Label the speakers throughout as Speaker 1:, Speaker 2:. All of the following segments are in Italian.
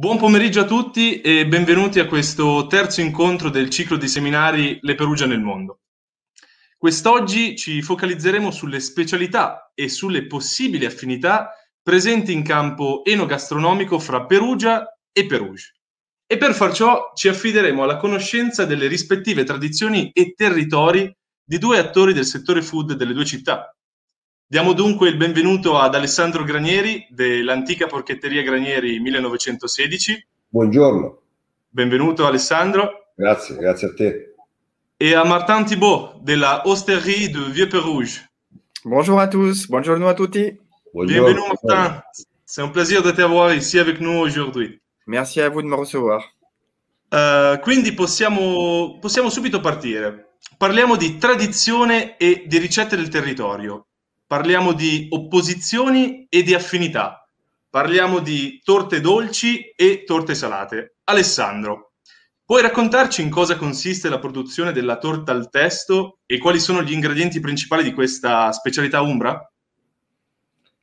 Speaker 1: Buon pomeriggio a tutti e benvenuti a questo terzo incontro del ciclo di seminari Le Perugia nel mondo. Quest'oggi ci focalizzeremo sulle specialità e sulle possibili affinità presenti in campo enogastronomico fra Perugia e Perugia. E per far ciò ci affideremo alla conoscenza delle rispettive tradizioni e territori di due attori del settore food delle due città. Diamo dunque il benvenuto ad Alessandro Granieri dell'antica porchetteria Granieri 1916.
Speaker 2: Buongiorno.
Speaker 1: Benvenuto Alessandro.
Speaker 2: Grazie a te.
Speaker 1: Et à Martin Thibault della Osterie de Vieux-Pérouge.
Speaker 3: Bonjour à tous, buongiorno a tutti.
Speaker 1: Bienvenue Martin, c'est un plaisir de t'avoir ici avec nous aujourd'hui.
Speaker 3: Merci à vous de me recevoir.
Speaker 1: Quindi possiamo subito partire. Parliamo di tradizione e di ricette del territorio. Parliamo di opposizioni e di affinità. Parliamo di torte dolci e torte salate. Alessandro, puoi raccontarci in cosa consiste la produzione della torta al testo e quali sono gli ingredienti principali di questa specialità umbra?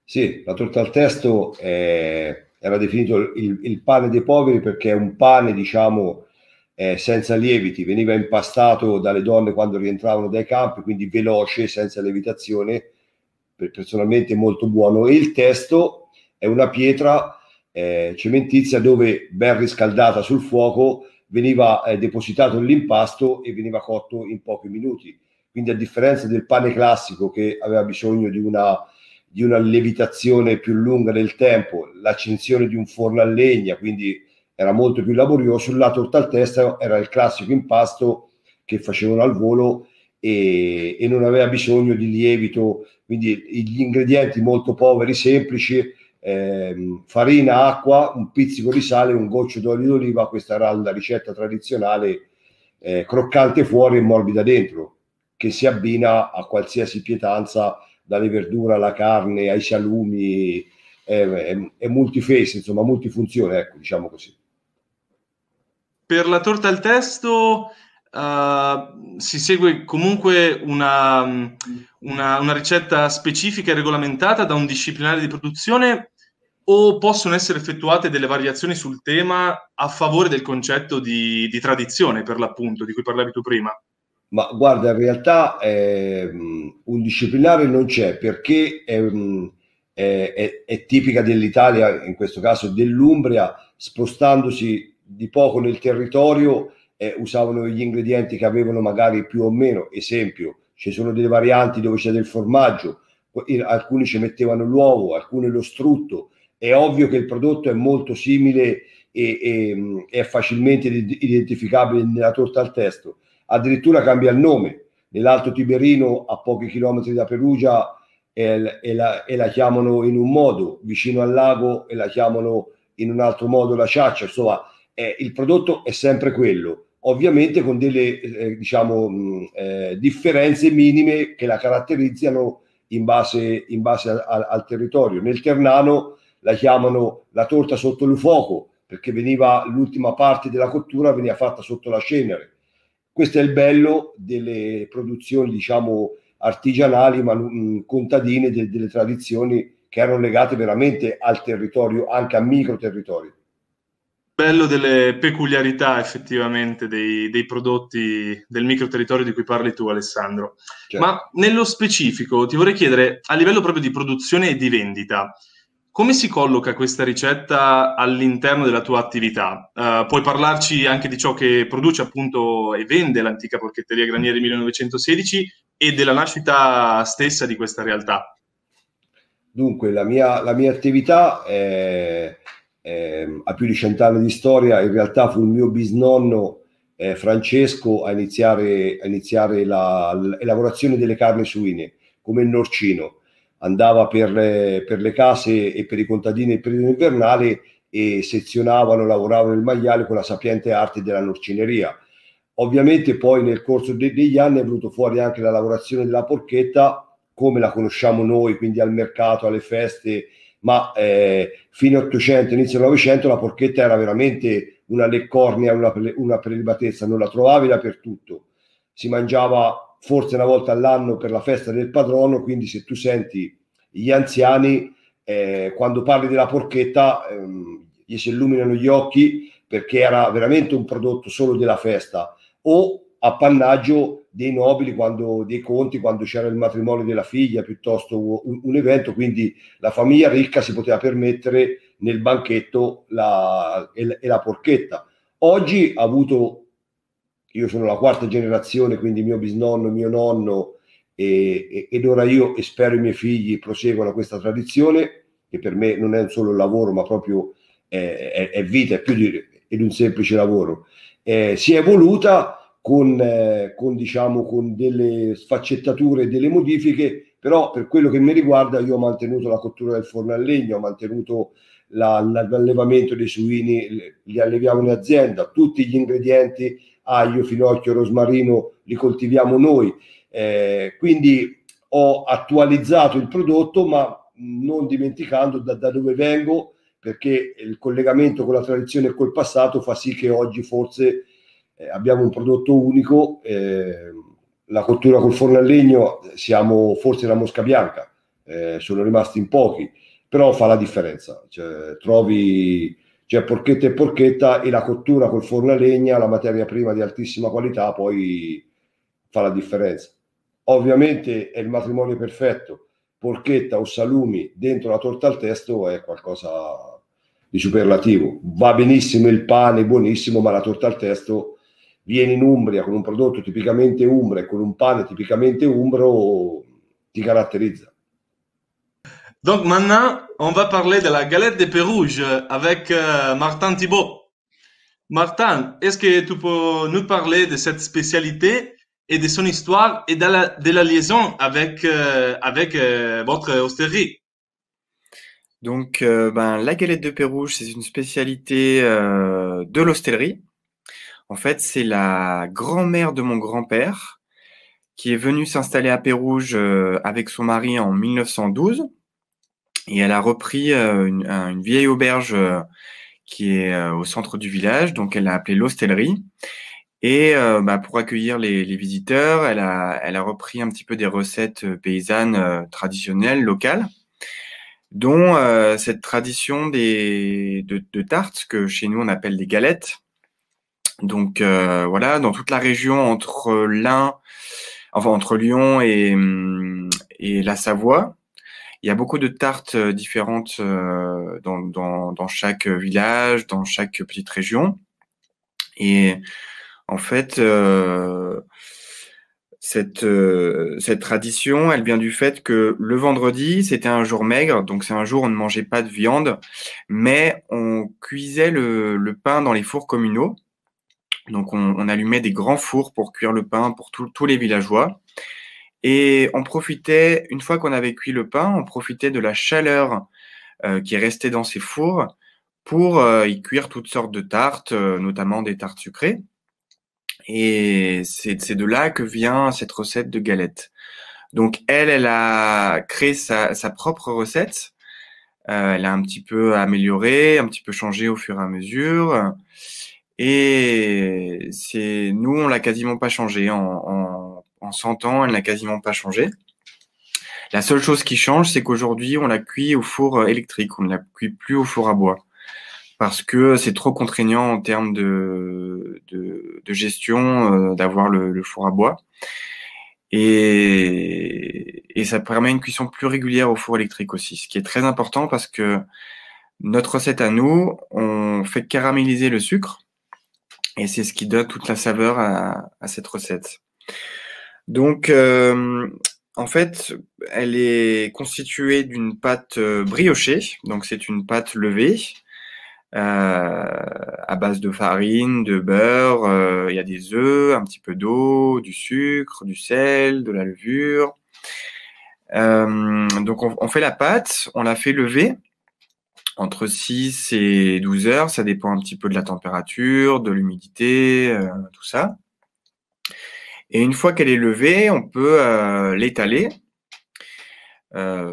Speaker 2: Sì, la torta al testo era definito il pane dei poveri perché è un pane, diciamo, senza lieviti, veniva impastato dalle donne quando rientravano dai campi, quindi veloce, senza lievitazione, personalmente molto buono. E il testo è una pietra cementizia dove, ben riscaldata sul fuoco, veniva depositato nell'impasto e veniva cotto in pochi minuti. Quindi, a differenza del pane classico che aveva bisogno di una lievitazione più lunga nel tempo, l'accensione di un forno a legna, quindi era molto più laborioso, la torta al testo era il classico impasto che facevano al volo e non aveva bisogno di lievito, quindi gli ingredienti molto poveri, semplici, farina, acqua, un pizzico di sale, un goccio d'olio d'oliva. Questa era la ricetta tradizionale, croccante fuori e morbida dentro, che si abbina a qualsiasi pietanza, dalle verdure alla carne, ai salumi, è multiface, insomma multifunzione, ecco, diciamo così.
Speaker 1: Per la torta al testo si segue comunque una ricetta specifica e regolamentata da un disciplinare di produzione, o possono essere effettuate delle variazioni sul tema a favore del concetto di tradizione, per l'appunto, di cui parlavi tu prima?
Speaker 2: Ma guarda, in realtà un disciplinare non c'è, perché è tipica dell'Italia, in questo caso dell'Umbria. Spostandosi di poco nel territorio, usavano gli ingredienti che avevano magari più o meno. Esempio, ci sono delle varianti dove c'è del formaggio, alcuni ci mettevano l'uovo, alcuni lo strutto. È ovvio che il prodotto è molto simile e è facilmente identificabile nella torta al testo. Addirittura cambia il nome. Nell'Alto Tiberino, a pochi chilometri da Perugia, la chiamano in un modo, vicino al lago e la chiamano in un altro modo, la ciaccia. Insomma, il prodotto è sempre quello, ovviamente con delle differenze minime che la caratterizzano in base al territorio. Nel Ternano la chiamano la torta sotto il fuoco, perché l'ultima parte della cottura veniva fatta sotto la cenere. Questo è il bello delle produzioni, diciamo, artigianali, ma contadine, delle tradizioni che erano legate veramente al territorio, anche a micro territori.
Speaker 1: Bello delle peculiarità effettivamente dei prodotti del micro territorio di cui parli tu, Alessandro. Certo. Ma nello specifico ti vorrei chiedere, a livello proprio di produzione e di vendita, come si colloca questa ricetta all'interno della tua attività? Puoi parlarci anche di ciò che produce appunto e vende l'antica porchetteria Granieri 1916 e della nascita stessa di questa realtà?
Speaker 2: Dunque, la mia attività ha più di 100 anni di storia. In realtà fu il mio bisnonno Francesco a iniziare la lavorazione delle carni suine, come il norcino. Andava per le case e per i contadini nel periodo invernale e sezionavano, lavoravano il maiale con la sapiente arte della norcineria. Ovviamente poi nel corso degli anni è venuto fuori anche la lavorazione della porchetta come la conosciamo noi, quindi al mercato, alle feste, ma fine 800, inizio 900 la porchetta era veramente una leccornia, una prelibatezza, non la trovavi dappertutto. Si mangiava forse una volta all'anno per la festa del patrono, quindi se tu senti gli anziani, quando parli della porchetta, gli si illuminano gli occhi perché era veramente un prodotto solo della festa, o appannaggio dei nobili, dei conti, quando c'era il matrimonio della figlia, piuttosto un evento, quindi la famiglia ricca si poteva permettere nel banchetto la porchetta. Oggi io sono la quarta generazione, quindi mio bisnonno, mio nonno, ed ora io, e spero i miei figli, proseguano questa tradizione, che per me non è solo un lavoro, ma proprio è vita, è più di un semplice lavoro. Si è evoluta con delle sfaccettature e delle modifiche, però per quello che mi riguarda io ho mantenuto la cottura del forno a legna, ho mantenuto l'allevamento dei suini, li alleviamo in azienda, tutti gli ingredienti, aglio, finocchio, rosmarino, li coltiviamo noi, quindi ho attualizzato il prodotto, ma non dimenticando da dove vengo, perché il collegamento con la tradizione e col passato fa sì che oggi forse abbiamo un prodotto unico. La cottura col forno a legno siamo forse la mosca bianca, sono rimasti in pochi, però fa la differenza, trovi porchetta e porchetta, e la cottura col forno a legna, la materia prima di altissima qualità, poi fa la differenza. Ovviamente è il matrimonio perfetto, porchetta o salumi dentro la torta al testo è qualcosa di superlativo. Va benissimo il pane, buonissimo, ma la torta al testo, vieni in Umbria con un prodotto tipicamente umbro e con un pane tipicamente umbro, ti caratterizza.
Speaker 1: Donc maintenant, on va parler de la galette de Pérouge avec Martin Thibault. Martin, est-ce que tu peux nous parler de cette spécialité et de son histoire et de la liaison avec votre hostellerie?
Speaker 3: Donc, la galette de Pérouge, c'est une spécialité de l'hostellerie. En fait, c'est la grand-mère de mon grand-père qui est venue s'installer à Pérouge avec son mari en 1912. Et elle a repris une vieille auberge qui est au centre du village, donc elle l'a appelée l'hostellerie. Et pour accueillir les visiteurs, elle a repris un petit peu des recettes paysannes traditionnelles, locales, dont cette tradition de tartes que chez nous on appelle des galettes. Donc voilà, dans toute la région entre Lyon et la Savoie, il y a beaucoup de tartes différentes dans chaque village, dans chaque petite région. Et en fait, cette tradition, elle vient du fait que le vendredi, c'était un jour maigre, donc c'est un jour où on ne mangeait pas de viande, mais on cuisait le pain dans les fours communaux. Donc on allumait des grands fours pour cuire le pain pour tous les villageois. Et on profitait, une fois qu'on avait cuit le pain, on profitait de la chaleur qui est restée dans ces fours pour y cuire toutes sortes de tartes, notamment des tartes sucrées. Et c'est de là que vient cette recette de galette. Donc elle a créé sa propre recette. Elle a un petit peu amélioré, un petit peu changé au fur et à mesure. Et nous, on l'a quasiment pas changé. En 100 ans, elle n'a quasiment pas changé. La seule chose qui change, c'est qu'aujourd'hui, on la cuit au four électrique. On ne la cuit plus au four à bois. Parce que c'est trop contraignant en termes de gestion d'avoir le four à bois. Et ça permet une cuisson plus régulière au four électrique aussi. Ce qui est très important parce que notre recette à nous, on fait caraméliser le sucre. Et c'est ce qui donne toute la saveur à cette recette. Donc, en fait, elle est constituée d'une pâte briochée. Donc, c'est une pâte levée à base de farine, de beurre. Il y a des œufs, un petit peu d'eau, du sucre, du sel, de la levure. Donc, on fait la pâte, on la fait lever entre 6 et 12 heures, ça dépend un petit peu de la température, de l'humidité, tout ça. Et une fois qu'elle est levée, on peut l'étaler.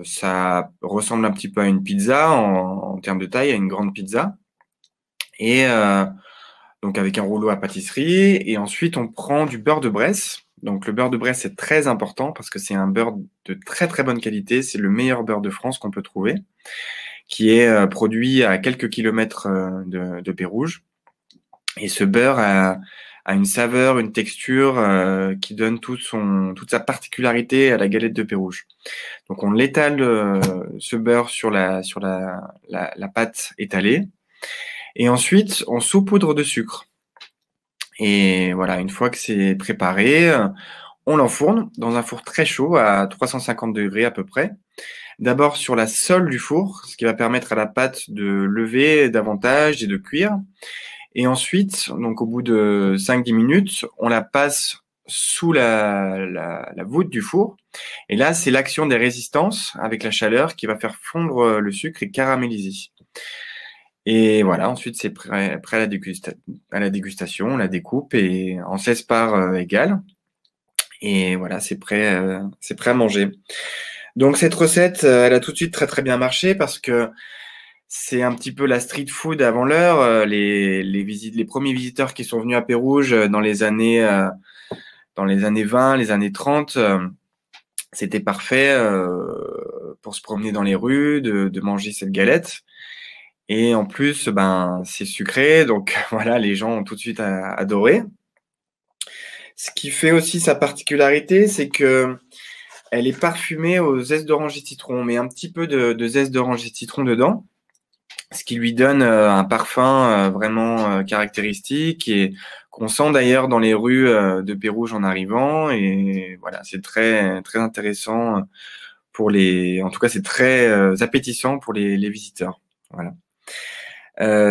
Speaker 3: Ça ressemble un petit peu à une pizza en termes de taille, à une grande pizza. Et donc avec un rouleau à pâtisserie. Et ensuite, on prend du beurre de Bresse. Donc le beurre de Bresse, c'est très important parce que c'est un beurre de très très bonne qualité. C'est le meilleur beurre de France qu'on peut trouver, qui est produit à quelques kilomètres de Pérouges. Et ce beurre a une saveur, une texture qui donne toute sa particularité à la galette de Pérouges. Donc on l'étale ce beurre sur la pâte étalée, et ensuite on saupoudre de sucre. Et voilà, une fois que c'est préparé, on l'enfourne dans un four très chaud à 350 degrés à peu près. D'abord sur la sole du four, ce qui va permettre à la pâte de lever davantage et de cuire. Et ensuite, donc au bout de 5-10 minutes, on la passe sous la voûte du four. Et là, c'est l'action des résistances avec la chaleur qui va faire fondre le sucre et caraméliser. Et voilà, ensuite c'est prêt à la dégustation. On la découpe et en 16 parts égales. Et voilà, c'est prêt à manger. Donc cette recette, elle a tout de suite très très bien marché parce que c'est un petit peu la street food avant l'heure. Les premiers visiteurs qui sont venus à Pérouges dans les années 20, les années 30, c'était parfait pour se promener dans les rues, de manger cette galette. Et en plus, ben c'est sucré, donc voilà, les gens ont tout de suite adoré. Ce qui fait aussi sa particularité, c'est que elle est parfumée aux zestes d'orange et citron, mais un petit peu de zeste d'orange et citron dedans, ce qui lui donne un parfum vraiment caractéristique et qu'on sent d'ailleurs dans les rues de Pérouges en arrivant. Et voilà, c'est très très intéressant en tout cas, c'est très appétissant pour les visiteurs. Voilà.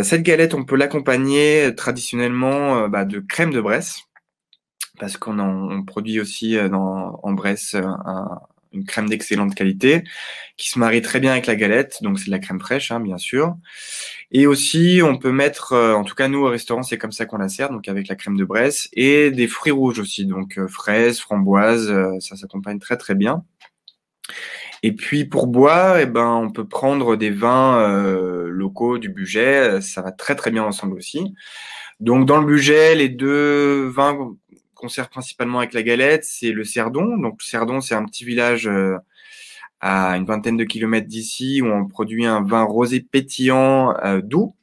Speaker 3: Cette galette, on peut l'accompagner traditionnellement de crème de Bresse, parce qu'on produit aussi en Bresse une crème d'excellente qualité qui se marie très bien avec la galette, donc c'est de la crème fraîche, hein, bien sûr. Et aussi, on peut mettre, en tout cas nous au restaurant, c'est comme ça qu'on la sert, donc avec la crème de Bresse et des fruits rouges aussi, donc fraises, framboises, ça s'accompagne très très bien. Et puis pour boire, on peut prendre des vins locaux du budget, ça va très très bien ensemble aussi. Donc dans le budget, les deux vins qu'on sert principalement avec la galette, c'est le Cerdon. Donc le Cerdon, c'est un petit village à une vingtaine de kilomètres d'ici où on produit un vin rosé pétillant doux.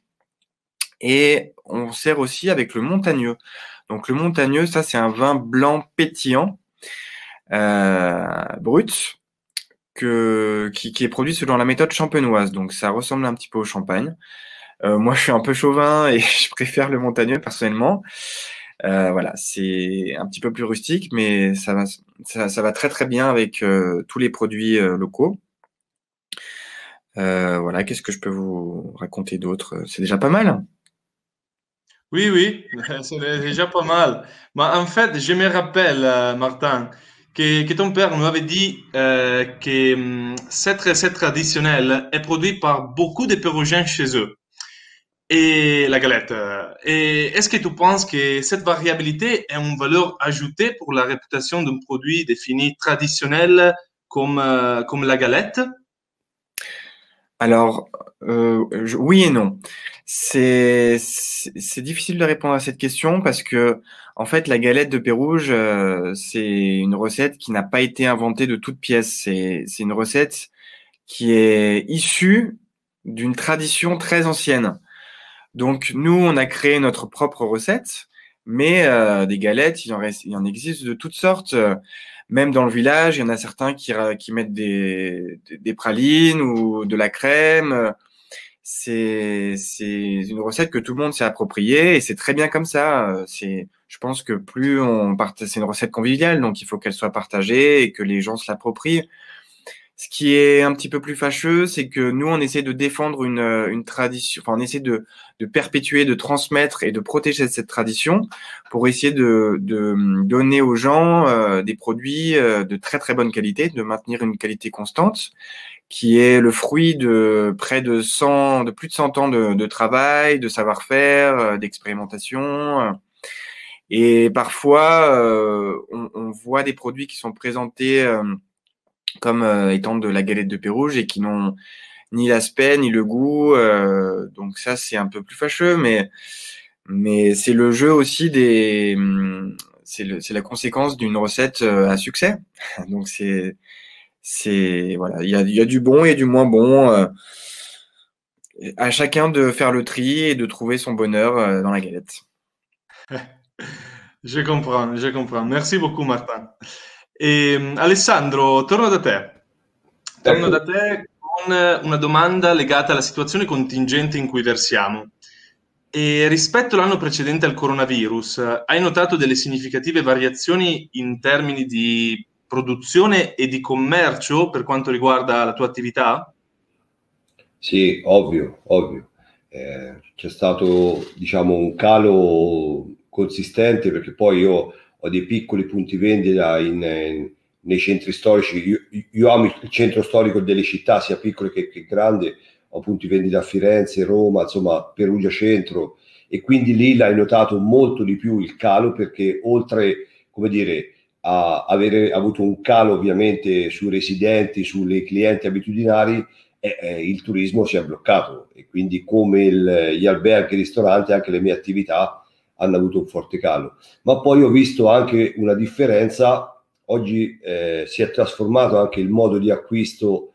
Speaker 3: Et on sert aussi avec le Montagneux. Donc le Montagneux, ça c'est un vin blanc pétillant, brut, qui est produit selon la méthode champenoise. Donc ça ressemble un petit peu au champagne. Moi je suis un peu chauvin et je préfère le Montagneux personnellement. Voilà, c'est un petit peu plus rustique, mais ça va très très bien avec tous les produits locaux. Voilà, qu'est-ce que je peux vous raconter d'autre? C'est déjà pas mal.
Speaker 1: Oui, oui, c'est déjà pas mal. Mais en fait, je me rappelle, Martin, que ton père nous avait dit que cette recette traditionnelle est produite par beaucoup de Péruviens chez eux. Et la galette. Et est-ce que tu penses que cette variabilité est une valeur ajoutée pour la réputation d'un produit défini traditionnel comme la galette?
Speaker 3: Alors, oui et non. C'est difficile de répondre à cette question parce que, en fait, la galette de Pérouges, c'est une recette qui n'a pas été inventée de toutes pièces. C'est une recette qui est issue d'une tradition très ancienne. Donc, nous, on a créé notre propre recette, mais des galettes, il en existe de toutes sortes. Même dans le village, il y en a certains qui mettent des pralines ou de la crème. C'est une recette que tout le monde s'est appropriée et c'est très bien comme ça. Je pense que c'est une recette conviviale, donc il faut qu'elle soit partagée et que les gens se l'approprient. Ce qui est un petit peu plus fâcheux, c'est que nous, on essaie de défendre une tradition, enfin, on essaie de perpétuer, de transmettre et de protéger cette tradition pour essayer de donner aux gens des produits de très très bonne qualité, de maintenir une qualité constante, qui est le fruit de plus de 100 ans de travail, de savoir-faire, d'expérimentation. Et parfois, on voit des produits qui sont présentés comme étant de la galette de Pérouges et qui n'ont ni l'aspect ni le goût. Donc ça, c'est un peu plus fâcheux, mais c'est le jeu aussi c'est la conséquence d'une recette à succès. Donc voilà, il y a du bon et du moins bon. À chacun de faire le tri et de trouver son bonheur dans la galette.
Speaker 1: Je comprends, je comprends. Merci beaucoup, Martin. Alessandro, torno da te. Torno
Speaker 2: Ecco,
Speaker 1: da te con una domanda legata alla situazione contingente in cui versiamo. E rispetto all'anno precedente al coronavirus, hai notato delle significative variazioni in termini di produzione e di commercio per quanto riguarda la tua attività?
Speaker 2: sì, ovvio, ovvio. C'è stato, diciamo, un calo consistente perché poi io ho dei piccoli punti vendita nei centri storici. Io amo il centro storico delle città, sia piccolo che grande. Ho punti vendita a Firenze, Roma, insomma, Perugia centro, e quindi lì l'hai notato molto di più il calo perché oltre, come dire, a avere avuto un calo ovviamente sui residenti, sulle clienti abitudinari, il turismo si è bloccato e quindi come gli alberghi, i ristoranti, anche le mie attività hanno avuto un forte calo. Ma poi ho visto anche una differenza, oggi si è trasformato anche il modo di acquisto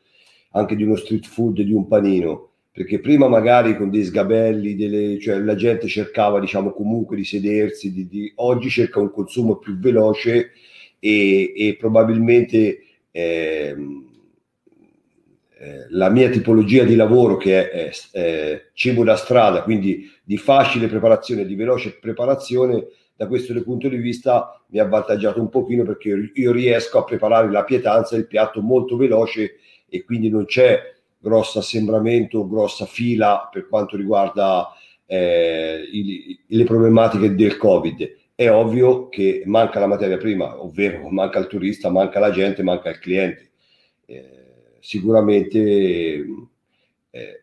Speaker 2: anche di uno street food, di un panino, perché prima magari con dei sgabelli, cioè la gente cercava diciamo comunque di sedersi, oggi cerca un consumo più veloce e probabilmente la mia tipologia di lavoro che è cibo da strada, quindi di facile preparazione, di veloce preparazione, da questo punto di vista mi ha avvantaggiato un pochino perché io riesco a preparare la pietanza, il piatto molto veloce e quindi non c'è grosso assembramento, grossa fila per quanto riguarda le problematiche del Covid. È ovvio che manca la materia prima, ovvero manca il turista, manca la gente, manca il cliente. Sicuramente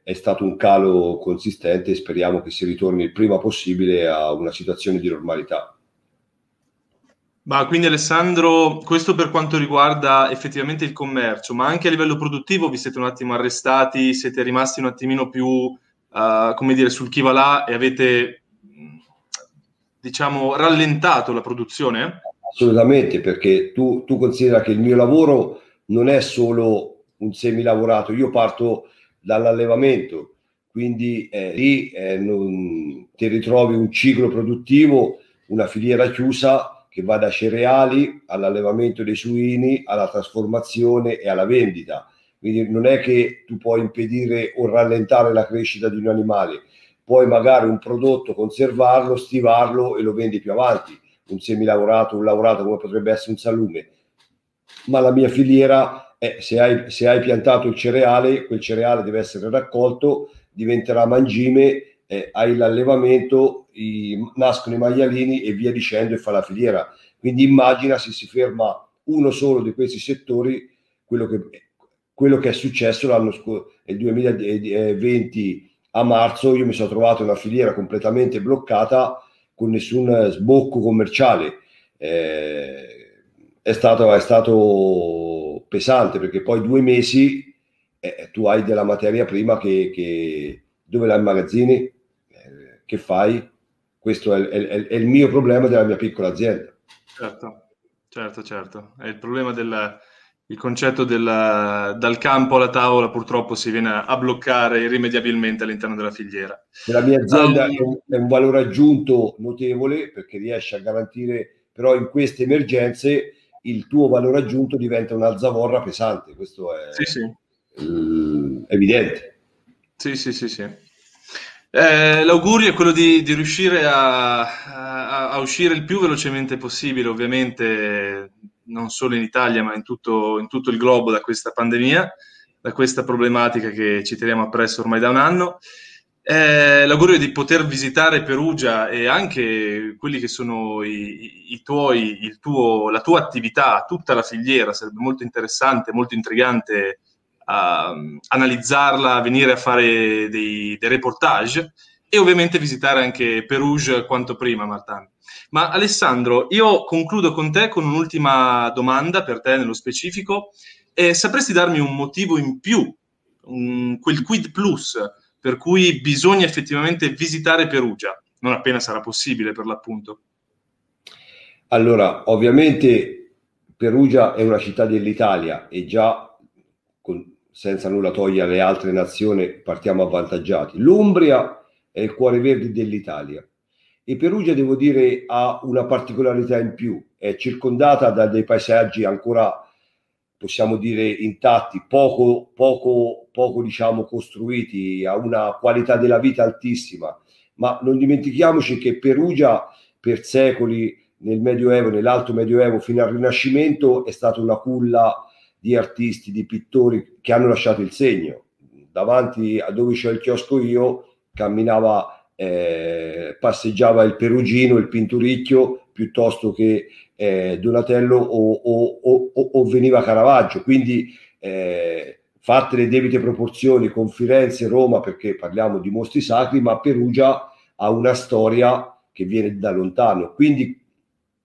Speaker 2: è stato un calo consistente e speriamo che si ritorni il prima possibile a una situazione di normalità.
Speaker 1: Ma quindi Alessandro, questo per quanto riguarda effettivamente il commercio, ma anche a livello produttivo vi siete un attimo arrestati, siete rimasti un attimino più, come dire, sul chi va là e avete, diciamo, rallentato la produzione?
Speaker 2: Assolutamente, perché tu considera che il mio lavoro non è solo un semilavorato, io parto dall'allevamento, quindi lì ti ritrovi un ciclo produttivo, una filiera chiusa che va da cereali all'allevamento dei suini, alla trasformazione e alla vendita. Quindi non è che tu puoi impedire o rallentare la crescita di un animale, puoi magari un prodotto conservarlo, stivarlo e lo vendi più avanti, un semilavorato, un lavorato come potrebbe essere un salume. Ma la mia filiera è se hai piantato il cereale, quel cereale deve essere raccolto, diventerà mangime, hai l'allevamento, nascono i maialini e via dicendo e fa la filiera. Quindi immagina se si ferma uno solo di questi settori, quello che è successo nel 2020 a marzo. Io mi sono trovato in una filiera completamente bloccata con nessun sbocco commerciale. È stato pesante perché poi 2 mesi tu hai della materia prima dove la immagazzini, che fai? Questo è il mio problema della mia piccola azienda.
Speaker 1: Certo, certo, certo. È il problema il concetto dal campo alla tavola purtroppo si viene a bloccare irrimediabilmente all'interno della filiera.
Speaker 2: Nella mia azienda
Speaker 1: Um,
Speaker 2: è un valore aggiunto notevole perché riesce a garantire, però in queste emergenze il tuo valore aggiunto diventa una zavorra pesante, questo
Speaker 1: sì, sì.
Speaker 2: è evidente.
Speaker 1: Sì, sì, sì, sì. L'augurio è quello di riuscire a uscire il più velocemente possibile, ovviamente non solo in Italia, ma in tutto il globo da questa pandemia, da questa problematica che ci teniamo appresso ormai da un anno. L'augurio è di poter visitare Perugia e anche quelli che sono i tuoi, la tua attività, tutta la filiera, sarebbe molto interessante, molto intrigante analizzarla, venire a fare dei reportage e ovviamente visitare anche Perugia quanto prima, Martin. Ma Alessandro, io concludo con te con un'ultima domanda per te nello specifico. Sapresti darmi un motivo in più, quel quid plus, per cui bisogna effettivamente visitare Perugia, non appena sarà possibile per l'appunto?
Speaker 2: Allora, ovviamente Perugia è una città dell'Italia e già senza nulla togliere alle altre nazioni, partiamo avvantaggiati. L'Umbria è il cuore verde dell'Italia e Perugia, devo dire, ha una particolarità in più, è circondata da dei paesaggi ancora, possiamo dire, intatti, poco diciamo costruiti, ha una qualità della vita altissima, ma non dimentichiamoci che Perugia per secoli nel Medioevo, nell'Alto Medioevo fino al Rinascimento è stata una culla di artisti, di pittori che hanno lasciato il segno. Davanti a dove c'è il chiosco io camminava, passeggiava il perugino, il pinturicchio, piuttosto che Donatello o veniva Caravaggio. Quindi fatte le debite proporzioni con Firenze e Roma, perché parliamo di mostri sacri, ma Perugia ha una storia che viene da lontano. Quindi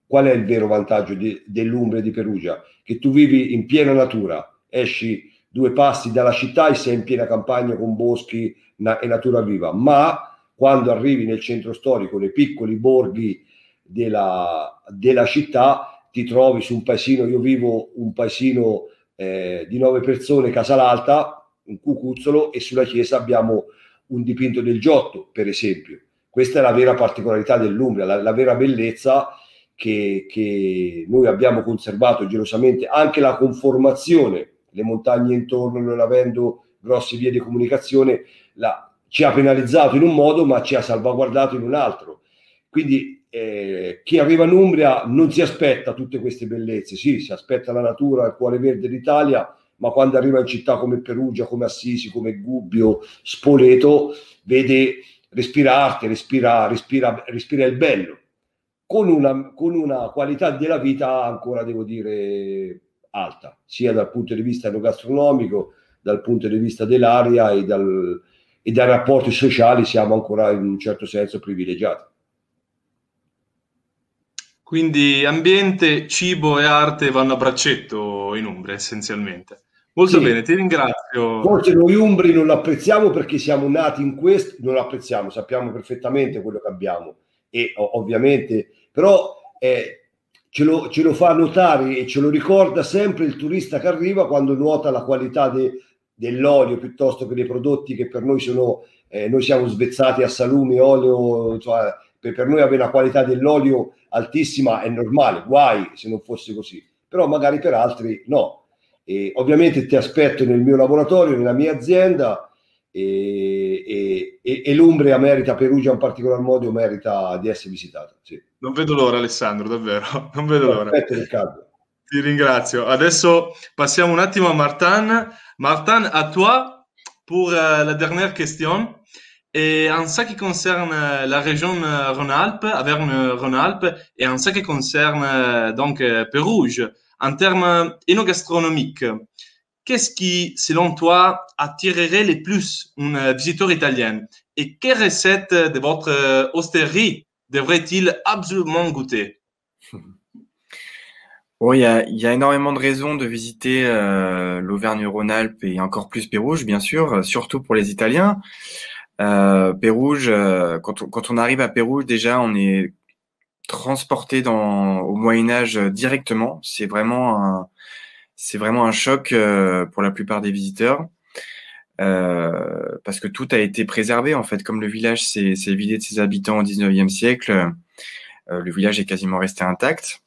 Speaker 2: qual è il vero vantaggio dell'Umbria e di Perugia? Che tu vivi in piena natura, esci 2 passi dalla città e sei in piena campagna con boschi e natura viva, ma quando arrivi nel centro storico, nei piccoli borghi della città, ti trovi su un paesino. Io vivo un paesino di 9 persone, Casalalta, un cucuzzolo, e sulla chiesa abbiamo un dipinto del Giotto, per esempio. Questa è la vera particolarità dell'Umbria, la vera bellezza che noi abbiamo conservato gelosamente, anche la conformazione, le montagne intorno, non avendo grosse vie di comunicazione, ci ha penalizzato in un modo ma ci ha salvaguardato in un altro. Quindi chi arriva in Umbria non si aspetta tutte queste bellezze, sì, si aspetta la natura, il cuore verde d'Italia, ma quando arriva in città come Perugia, come Assisi, come Gubbio, Spoleto, vede respira il bello, con una qualità della vita ancora, devo dire, alta, sia dal punto di vista enogastronomico, dal punto di vista dell'aria e dai rapporti sociali siamo ancora in un certo senso privilegiati.
Speaker 1: Quindi ambiente, cibo e arte vanno a braccetto in Umbria, essenzialmente. Molto bene, ti ringrazio.
Speaker 2: Forse noi umbri non lo apprezziamo perché siamo nati in questo, non lo apprezziamo, sappiamo perfettamente quello che abbiamo e ovviamente, però ce lo fa notare e ce lo ricorda sempre il turista che arriva quando nota la qualità dell'olio piuttosto che dei prodotti che per noi sono, noi siamo svezzati a salumi, olio, cioè, per noi avere la qualità dell'olio altissima è normale, guai se non fosse così, però magari per altri no. E ovviamente ti aspetto nel mio laboratorio, nella mia azienda, e l'Umbria merita, Perugia in particolar modo merita di essere visitata. Sì.
Speaker 1: Non vedo l'ora, Alessandro, davvero, non vedo l'ora.
Speaker 2: Aspetta, Riccardo.
Speaker 1: Ti ringrazio. Adesso passiamo un attimo a Martin. Martin, à toi pour la dernière question. Et en ce qui concerne la région Rhône-Alpes, Auvergne-Rhône-Alpes, et en ce qui concerne donc Pérouge, en termes enogastronomiques, qu'est-ce qui, selon toi, attirerait le plus un visiteur italien? Et quelle recette de votre hosterie devrait-il absolument goûter?
Speaker 3: Bon, il y a énormément de raisons de visiter l'Auvergne-Rhône-Alpes et encore plus Pérouge, bien sûr, surtout pour les Italiens. Pérouge, quand on arrive à Pérouge, déjà, on est transporté au Moyen-Âge directement. C'est vraiment un choc pour la plupart des visiteurs. Parce que tout a été préservé, en fait. Comme le village s'est vidé de ses habitants au 19e siècle, le village est quasiment resté intact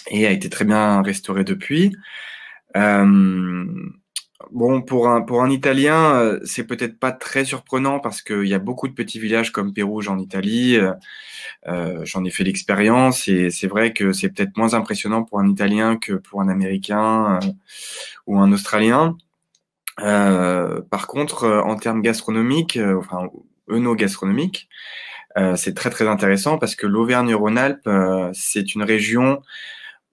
Speaker 3: et a été très bien restauré depuis. Bon, pour un Italien, c'est peut-être pas très surprenant parce qu'il y a beaucoup de petits villages comme Pérouge en Italie. J'en ai fait l'expérience et c'est vrai que c'est peut-être moins impressionnant pour un Italien que pour un Américain ou un Australien. Par contre, en termes gastronomiques, enfin œnogastronomiques, c'est très très intéressant parce que l'Auvergne-Rhône-Alpes, c'est une région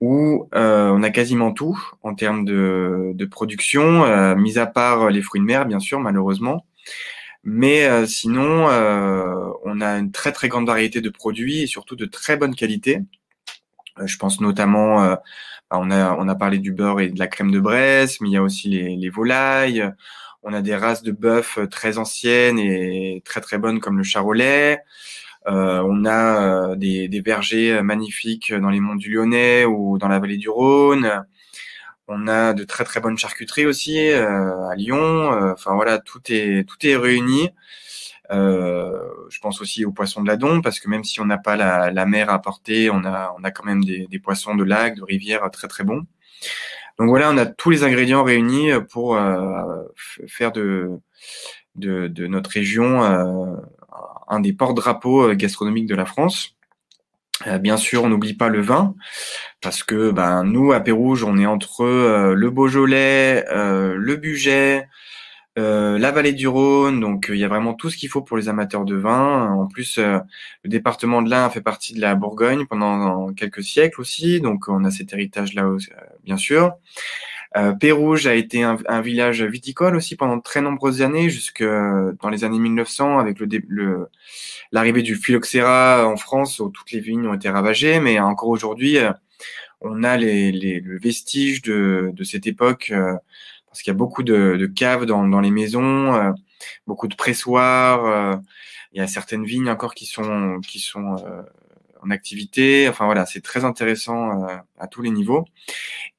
Speaker 3: où on a quasiment tout en termes de production, mis à part les fruits de mer, bien sûr, malheureusement. Mais sinon, on a une très très grande variété de produits et surtout de très bonne qualité. Je pense notamment, on a parlé du beurre et de la crème de Bresse, mais il y a aussi les volailles. On a des races de bœuf très anciennes et très très bonnes comme le charolais. On a des bergers magnifiques dans les monts du Lyonnais ou dans la vallée du Rhône. On a de très très bonnes charcuteries aussi à Lyon. Enfin voilà, tout est réuni. Je pense aussi aux poissons de la Dombe, parce que même si on n'a pas la mer à portée, on a quand même des poissons de lac, de rivière très très bons. Donc voilà, on a tous les ingrédients réunis pour faire de notre région un des porte-drapeaux gastronomiques de la France. Bien sûr, on n'oublie pas le vin, parce que nous, à Pérouges, on est entre le Beaujolais, le Bugey, la vallée du Rhône, donc il y a vraiment tout ce qu'il faut pour les amateurs de vin. En plus, le département de l'Ain fait partie de la Bourgogne pendant quelques siècles aussi, donc on a cet héritage-là, bien sûr. Pérouges a été un village viticole aussi pendant de très nombreuses années, jusque dans les années 1900, avec l'arrivée du phylloxéra en France, où toutes les vignes ont été ravagées, mais encore aujourd'hui, on a le vestige de cette époque, parce qu'il y a beaucoup de caves dans les maisons, beaucoup de pressoirs, il y a certaines vignes encore qui sont en activité. Enfin voilà, c'est très intéressant à tous les niveaux.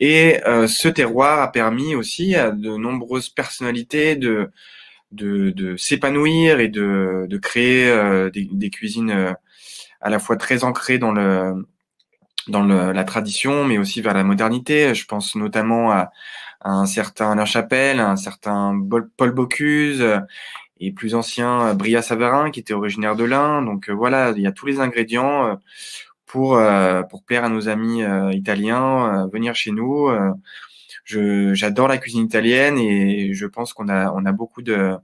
Speaker 3: Et ce terroir a permis aussi à de nombreuses personnalités de s'épanouir et de créer des cuisines à la fois très ancrées dans la tradition, mais aussi vers la modernité. Je pense notamment à un certain Alain Chapelle, à un certain Paul Bocuse, et plus ancien Bria Savarin, qui était originaire de l'Ain. Donc voilà, il y a tous les ingrédients pour plaire à nos amis italiens, venir chez nous. J'adore la cuisine italienne, et je pense qu'on a beaucoup de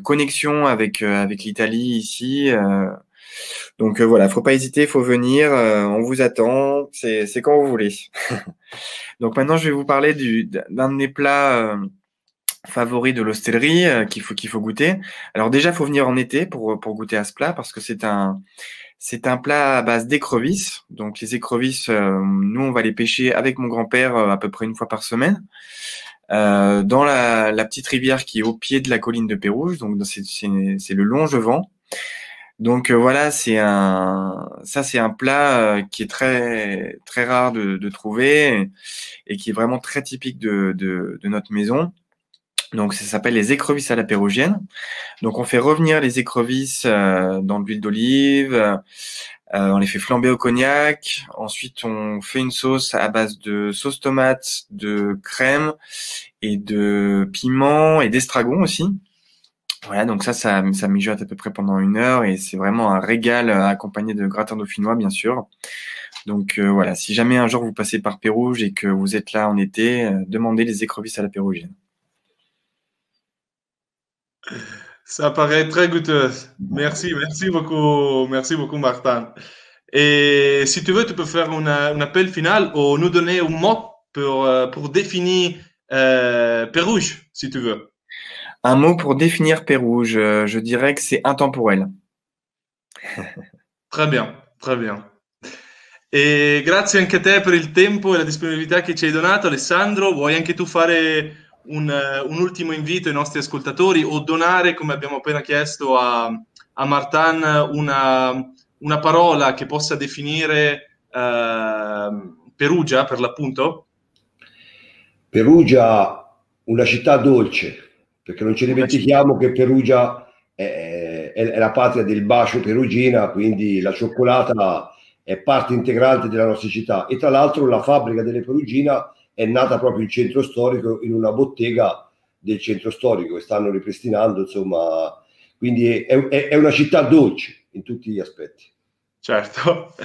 Speaker 3: connexions avec l'Italie ici. Donc voilà, faut pas hésiter, faut venir, on vous attend, c'est quand vous voulez. Donc maintenant, je vais vous parler d'un de mes plats favoris de l'hostellerie qu'il faut goûter. Alors déjà, faut venir en été pour goûter à ce plat, parce que c'est un plat à base d'écrevisses. Donc les écrevisses, nous on va les pêcher avec mon grand-père à peu près une fois par semaine dans la petite rivière qui est au pied de la colline de Pérouges. Donc c'est le Longevent. Donc voilà, c'est un plat qui est très très rare de trouver, et qui est vraiment très typique de notre maison. Donc ça s'appelle les écrevisses à la pérougienne. Donc on fait revenir les écrevisses dans de l'huile d'olive, on les fait flamber au cognac. Ensuite on fait une sauce à base de sauce tomate, de crème et de piment et d'estragon aussi. Voilà, donc ça mijote à peu près pendant 1 heure, et c'est vraiment un régal accompagné de gratin dauphinois, bien sûr. Donc voilà, si jamais un jour vous passez par Pérouges et que vous êtes là en été, demandez les écrevisses à la pérougienne.
Speaker 1: Ça paraît très goûteux. Merci beaucoup, Martin. Et si tu veux, tu peux faire un appel final ou nous donner un mot pour définir Pérouges, si tu veux.
Speaker 3: Un mot pour définir Pérouges, je dirais que c'est intemporel.
Speaker 1: Très bien, très bien. E grazie anche a te per il tempo e la disponibilità che ci hai donato, Alessandro. Vuoi anche tu fare un ultimo invito ai nostri ascoltatori, o donare, come abbiamo appena chiesto a Martin, una parola che possa definire Perugia, per l'appunto?
Speaker 2: Perugia, una città dolce, perché non ci dimentichiamo che Perugia è la patria del bacio perugina, quindi la cioccolata è parte integrante della nostra città. E tra l'altro la fabbrica delle Perugina è nata proprio in centro storico, in una bottega del centro storico che stanno ripristinando, insomma, quindi è una città dolce in tutti gli aspetti.
Speaker 1: Certo,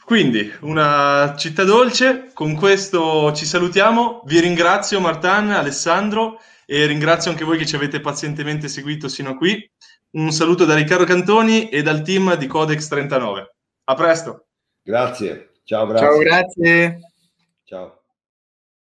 Speaker 1: quindi una città dolce. Con questo ci salutiamo, vi ringrazio Martin, Alessandro, e ringrazio anche voi che ci avete pazientemente seguito sino a qui. Un saluto da Riccardo Cantoni e dal team di Codex 39. A presto.
Speaker 2: Grazie, ciao, grazie.
Speaker 3: Ciao, grazie.
Speaker 2: Ciao.